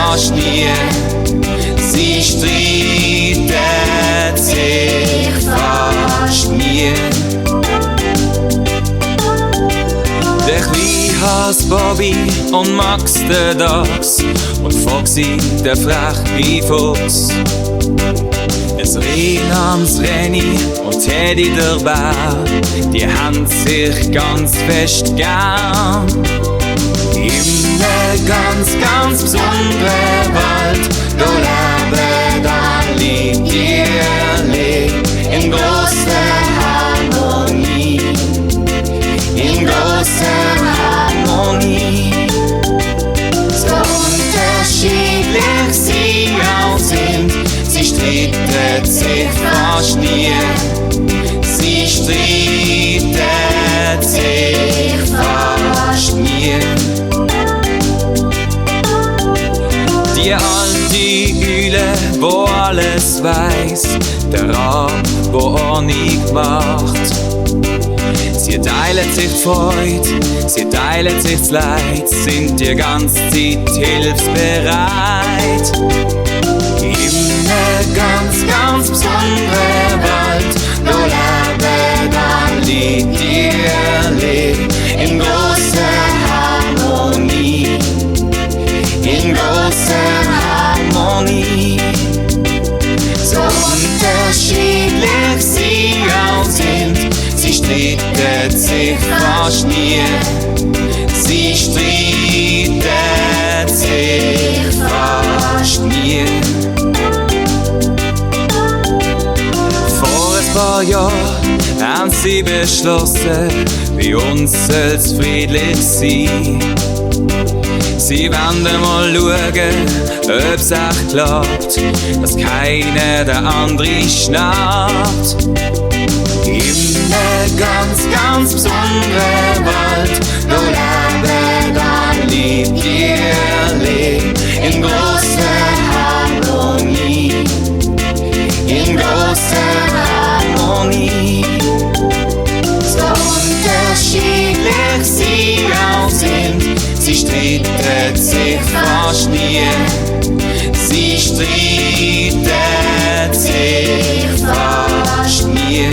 fast nie. Sie streitet sich fast nie. Der kleine Has Bobby und Max der Dachs und Foxy der freche Fuchs. Es Renans Renny und Teddy der Bär, die haben sich ganz fest gern. In der ganz, ganz besonderen Welt, da leben alle Tierli in grosser Harmonie. In grosser Harmonie. So unterschiedlich sie auch sind, sie streiten sich fast nie. Sie streiten sich fast nie. Die alte Eule, wo alles weiss, der Rab, wo Ordnung macht. Sie teilen sich die Freude, sie teilen sich das Leid, sind die ganze Zeit hilfsbereit. In einer ganz, ganz besonderen Welt, da leben alle Tierli in grosser Harmonie. In grosser Harmonie. So unterschiedlich sie auch sind, sie streiten sich fast nie. Sie streiten sich fast nie. Vor ein paar Jahren haben sie beschlossen, bei uns soll's friedlich sein. Sie wollen mal schauen, ob's echt klappt, dass keiner der andere schnappt. In einer ganz, ganz besonderen Welt, da leben alle Tierli in grosser Harmonie. In grosser Harmonie. So unterschiedlich sie auch sind, sie streiten sich fast nie. Sie streiten sich fast nie.